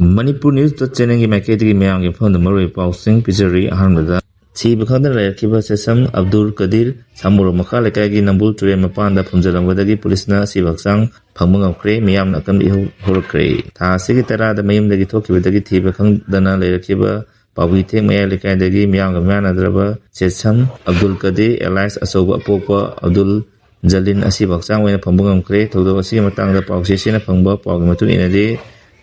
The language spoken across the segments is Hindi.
Manipur News channel की मैकेटी में आगे फोन मरोई पाउसिंग पिजरी अहमदा थीब खंदन लेरखिबा सेसम अब्दुल कदीर सामुरो मखा लेकागी नंबुल तुरे मपांदा फुंजलंगदगी पुलिसना सिबक्सांग फंगमंगख्रे मियामना कम होरख्रे थासिगी तरादा मयमदगी थोखिबदगी थीब खंदना लेरखिबा पाबुइथे मया लेकायदगी मियामगा म्यानद्रबा सेसम अब्दुल कदीर एलाइस अचौबा अपोकपा अब्दुल जलिन असिबक्सांग वेना फंगमंगख्रे थौदो असिगी मतंगदा पाउसेसिना फंगबा पाउगी मतुंग इनदि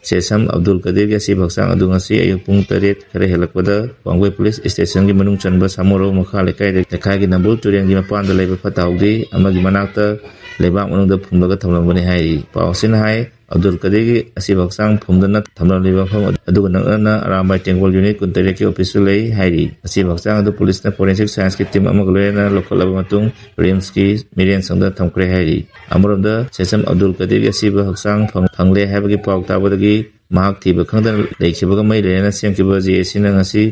सेसम अब्दुल कदीर के सिबक्सांग अदुंगसी अयुक पुंग 8 खरे हेलकपदा वांगवे पुलिस स्टेशन की मनुंग चनबा सामोरो मखा लेखाई नंबुल तुरेंग की मपांदा लेबा फताउदी अमगी मनाक्ता लेबाक मनुंगदा फुंबगा थमलंबनी हाई पाउसिन हाई अब्दुल कदीर की असिबक्सांग फुंदना थमलंबा फम अदुग नंगना अरामबाई टेंगोल यूनिट 13 के ऑफिस लई हाई असिबक्सांग अदु पुलिसना फोरेंसिक साइंस की टीम अमग लोयना लोकलबा मतुंग रिम्स की मिरेन संगदा थमख्रे हाई अमरोंदा सेसम अब्दुल कदीर की असिबक्सांग फंगले हाबगी पाउ ताबदगी महाक थीब खंदन लेखिबगा मै लेना सेमकिबा जेसिना ngasi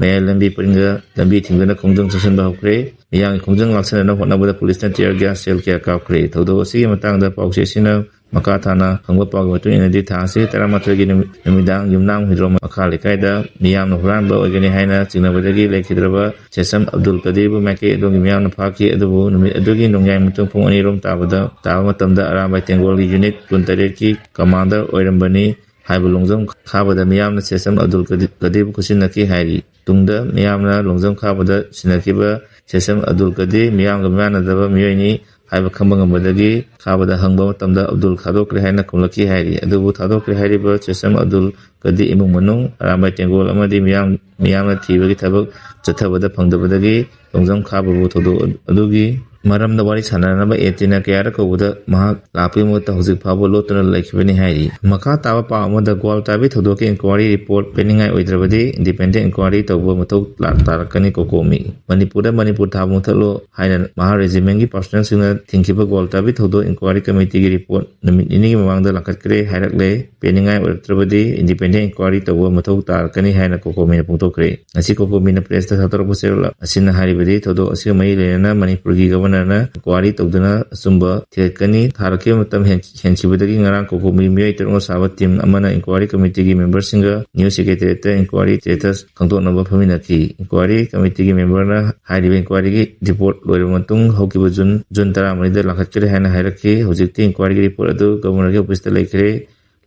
मया लंबी परिंगा लंबी थिंगना खोंजंग ससनबा हौख्रे मियांग खोंजंग लाक्सना होनाबदा पुलिसना टियर गैस सेल क्या काख्रे थौदो असिगी मतंगदा पाउसेसिना मका थाना खंगबा पाउगी मतुंग इनदि थासी 13 की नमिदांग युमनांग हिद्रो मखा लेकायदा मियामना हुरानबा ओइगनि हाइना चिंगनबदगी लेखिद्रबा सेसम अब्दुल कदीर बु मैके अदोंगी मियामना फाकी अदुबु नुमित अदुगी नोंयाय मतुंग पुंग 2 रोम ताबा मतमदा अरामबाई टेंगोल यूनिट 13 की कमांडर ओइरंबनी हाइब लोंजम खाबदा मियामना सेसम अब्दुल कदीर कुसिनकी हाइरी तुंगदा मियामना लोंजम खाबदा सिनकीबा सेसम अब्दुल कदीर मियामगा म्यानदबा मियोइनी हाइब खंबंगबदगी खाबदा हंगबा मतमदा अब्दुल खादोक्रे हाइना खुमलकी हाइरी अदुबु थादोक्रे हाइरिबा सेसम अब्दुल कदीर इमुंग मनुंग अरामबाई टेंगोल अमदी मियामना थीबगी थबक चथबदा फंगदबदगी लोंजम खाबबु थोदो अदुगी मरमदा वारी साननबा एटिना कयार कौबदा महाक लापी मोता हुजिक फाबो लोतना लेखिबनी हाइरी मखा ताबा पा अमदा ग्वाल ताबी थोदोके इंक्वायरी रिपोर्ट पेनिंगाई ओइद्रबदी इंडिपेंडेंट इंक्वायरी तौबा मथौ तारकनी कोकोमी मणिपुर थाबो मुथलो हाइना महा रेजिमेंट की पर्सनल सिंगना थिंकिबा ग्वाल ताबी थोदो इंक्वायरी कमिटी की रिपोर्ट नमित इनिगी ममांगदा लाखतक्रे हाइरकले पेनिंगाई ओइद्रबदी इंडिपेंडेंट इंक्वायरी तौबा मथौ तारकनी हाइना कोकोमी पुंतोक्रे असि कोकोमी प्रेसता सातरबो सेरला असिना हारिबदी थोदो असि मई लेना मणिपुर की गवर्नर इंक्वायरी तौदना असुंबा थिरकनी थारके मतम हेंसिबदगी ngarang कोकोमी मियोय तरंग साबा टीम अमना इंक्वायरी कमिटी की मेंबर सिंगा न्यू सेक्रेटरीट इंक्वायरी स्टेटस खंगदोनबा फमिनकी इंक्वायरी कमिटी की मेंबर ना हाइरिबे इंक्वायरी की रिपोर्ट लोइब मतुंग हौकिबा जुन 13 दा लाखतकरे हाइना हाइरकी हौजिकती इंक्वायरी की रिपोर्ट अदु गवर्नर के ऑफिस दा लेखरे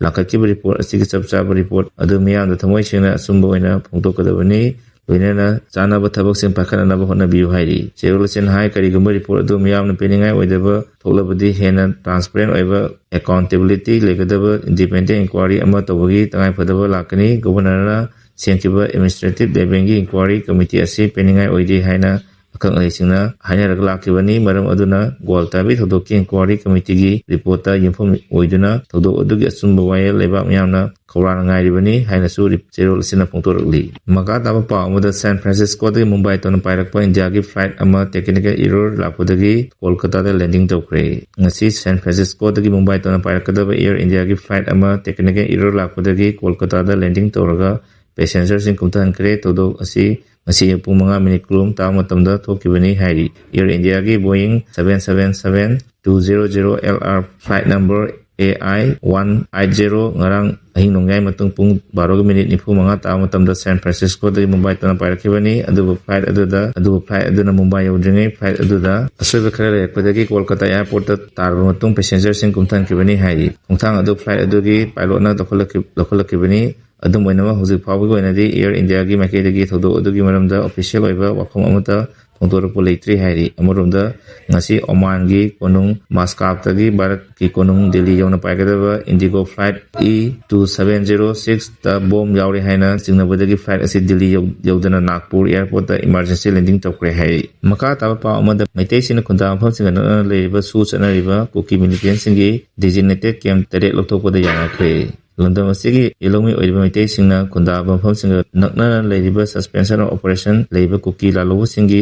लाखतकीबा रिपोर्ट असिगी चपचाबा रिपोर्ट अदु मियामदा थमोय सेना असुंबा ओइना फोंदोकदबनी लोइना चानबा थबकसिंग पाखननबा होनबियु हाइरी चेरोलसेन हाइ करिगुम्बा रिपोर्ट अदु मियामना पेनिंगाई ओइदबा थोलबदी हेना ट्रांसपेरेंट ओइबा अकाउंटेबिलिटी लेगदबा इंडिपेंडेंट इंक्वायरी अमा तौबगी तंगाई फदबा लाकनी गवर्नरना सेंकिबा एडमिनिस्ट्रेटिव लेवलगी इंक्वायरी कमिटी असि पेनिंगाई ओइदि हाइना अखंग लेसिंगना हाइनरग लाकिबनी मरम अदुना ग्वाल ताबी थोदोकी इंक्वायरी कमिटी की रिपोर्ट युफम ओइदुना थोदो अदुगी असुंबा वायल लेबा मियामना खौरान ngairibani hainasu cherol sina pungtorli maka taba pa amuda San Francisco de Mumbai ton pairakpa India ki flight ama technical error lapodagi Kolkata da landing tokre ngasi San Francisco de Mumbai ton pairakadaba Air India ki flight ama technical error lapodagi Kolkata da landing toraga passenger sing kumtan kre todo asi ngasi pung 5 minute kulum ta matamda thokibani hairi Air India ki Boeing 777-200 LR flight number AI-180 ngarang ahing nongai matung pung 12 minute 45 ta matamda San Francisco dari Mumbai tona pairakibani aduba flight aduna Mumbai yaudringai flight aduda asoiba khara lekpadagi Kolkata airport ta tarba matung passenger sing kumthan kibani hairi khongthang adu flight adugi pilot na dokholakibani adum oinama hojik phawgi oinadi Air India gi makedagi thodo adugi maramda official oiba wakhom amata फोंदोरपो लेत्रि हाइरी अमरोंदा ngasi Oman gi konung Muscat tagi Bharat ki konung Delhi yauna paigadaba Indigo flight E2706 ta bomb yauri haina singnabadagi flight asi Delhi yaudana Nagpur airport ta emergency landing tokre hai maka taba pa amada maitai sina khunda pham singa leiba su chana riba kuki militant singi designated camp tare lokthokpada yana khre London asigi ilomi oiriba maitai singna khunda pham singa nakna leiba suspension of operation leiba kuki lalobu singi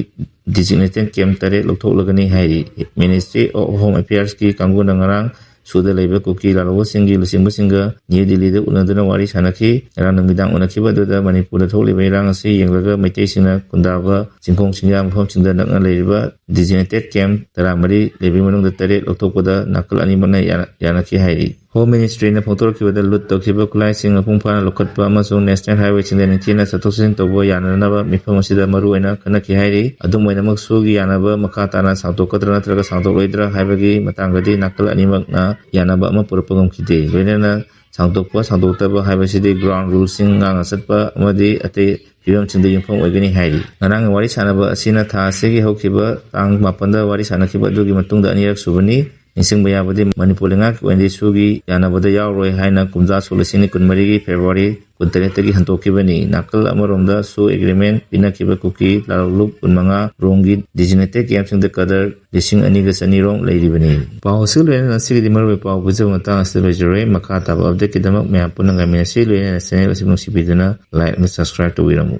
designated camp tare lokthoklegani hairi Ministry of Home Affairs ki kanguna ngarang suda leiba kuki lalobu singi lusingba singa New Delhi da unaduna wari sanaki ran namidang unakiba da Manipur da tholiba irang asi yenglaga maitai singna kundaba singkhong singya pham singda nakna leiba designated camp tara mari leibi manung da tare lokthokpada nakal ani mana yanaki hairi Home Ministry-na ꯐꯣꯡꯗꯣꯔꯛꯈꯤꯕꯗ ꯂꯨꯠ ꯇꯧꯈꯤꯕ ꯈꯨꯠꯂꯥꯏꯁꯤꯡ ꯃꯄꯨꯡ ꯐꯥꯅ ꯂꯧꯈꯠꯄ ꯑꯃꯁꯨꯡ ꯅꯦꯁꯅꯦꯜ ꯍꯥꯏꯋꯦꯁꯤꯡꯗ ꯅꯤꯡꯊꯤꯅ ꯆꯠꯊꯣꯛ-ꯆꯠꯁꯤꯟ ꯇꯧꯕ ꯌꯥꯅꯅꯕ ꯃꯤꯐꯝ ꯑꯁꯤꯗ ꯃꯔꯨꯑꯣꯏꯅ ꯈꯟꯅꯈꯤ ꯍꯥꯏꯔꯤ꯫ ꯑꯗꯨꯝ ꯑꯣꯏꯅꯃꯛ ꯁꯨꯒꯤ ꯌꯥꯅꯕ ꯃꯈꯥ ꯇꯥꯅ ꯁꯥꯡꯗꯣꯛꯀꯗ꯭ꯔꯥ ꯅꯠꯇ꯭ꯔꯒ ꯁꯥꯡꯗꯣꯛꯂꯣꯏꯗ꯭ꯔꯥ ꯍꯥꯏꯕꯒꯤ ꯃꯇꯥꯡꯗꯗꯤ ꯅꯥꯀꯜ ꯑꯅꯤꯃꯛꯅ ꯌꯥꯅꯕ ꯑꯃ ꯄꯨꯔꯛꯄ ꯉꯝꯈꯤꯗꯦ꯫ ꯂꯣꯏꯅꯅ ꯁꯥꯡꯗꯣꯛꯄ ꯁꯥꯡꯗꯣꯛꯇꯕ ꯍꯥꯏꯕꯁꯤꯗꯤ ꯒ꯭ꯔꯥꯎꯟ ꯔꯨꯜꯁꯤꯡ ꯉꯥꯛꯅ ꯆꯠꯄ ꯑꯃꯗꯤ ꯑꯇꯩ ꯐꯤꯚꯝꯁꯤꯡꯗ ꯌꯨꯝꯐꯝ ꯑꯣꯏꯒꯅꯤ ꯍꯥꯏꯔꯤ꯫ ꯉꯔꯥꯡ ꯋꯥꯔꯤ ꯁꯥꯅꯕ ꯑꯁꯤꯅ ꯊꯥ ꯑꯁꯤꯒꯤ ꯍꯧꯈꯤꯕ ꯇꯥꯡ 7ꯗ ꯋꯥꯔꯤ ꯁꯥꯅꯈꯤꯕ ꯑꯗꯨꯒꯤ ꯃꯇꯨꯡꯗ ꯑꯅꯤꯔꯛ ꯁꯨꯕꯅꯤ꯫ ꯅꯤꯡꯁꯤꯡꯕ ꯌꯥꯕꯗꯤ ꯃꯅꯤꯄꯨꯔ ꯂꯩꯉꯥꯛꯀꯤ ꯑꯣꯏꯅꯗꯤ ꯁꯨꯒꯤ ꯌꯥꯅꯕꯗ ꯌꯥꯎꯔꯣꯏ ꯍꯥꯏꯅ ꯀꯨꯝꯖꯥ ꯁꯣꯛ 2023ꯒꯤ ꯐꯦꯕ꯭ꯔꯨꯋꯥꯔꯤ 18ꯗꯒꯤ ꯍꯟꯗꯣꯛꯈꯤꯕꯅꯤ꯫ ꯅꯥꯀꯜ ꯑꯃꯔꯣꯝꯗ ꯁꯨ ꯑꯦꯒ꯭ꯔꯤꯃꯦꯟꯠ ꯄꯤꯅꯈꯤꯕ ꯀꯨꯀꯤ ꯂꯥꯂꯣꯡꯂꯨꯞ 45 ꯔꯣꯝꯒꯤ ꯗꯤꯖꯤꯒꯅꯦꯇꯦꯗ ꯀꯦꯝꯞꯁꯤꯡꯗ ꯀꯗꯔ 2,200 ꯔꯣꯝ ꯂꯩꯔꯤꯕꯅꯤ꯫ ꯄꯥꯎ ꯑꯁꯤꯒ ꯂꯣꯏꯅꯅ ꯉꯁꯤꯒꯤꯗꯤ ꯃꯔꯨꯑꯣꯏꯕ ꯄꯥꯎ ꯄꯤꯖꯕ ꯃꯇꯥꯡ ꯑꯁꯤꯗ ꯂꯣꯏꯖꯔꯦ꯫ ꯃꯈꯥ ꯇꯥꯕ ꯑꯞꯗꯦꯠꯀꯤꯗꯃꯛ ꯃꯌꯥꯝ ꯄꯨꯟꯅ ꯉꯥꯏꯃꯤꯟꯅꯁꯤ꯫ ꯂꯣꯏꯅꯅ ꯆꯦꯅꯦꯜ ꯑꯁꯤ ꯅꯨꯡꯁꯤꯕꯤꯗꯨꯅ ꯂꯥꯏꯛ ꯑꯃꯁꯨꯡ ꯁꯕꯁꯀ꯭ꯔꯥꯏꯕ ꯇꯧꯕꯤꯔꯝꯃꯨ꯫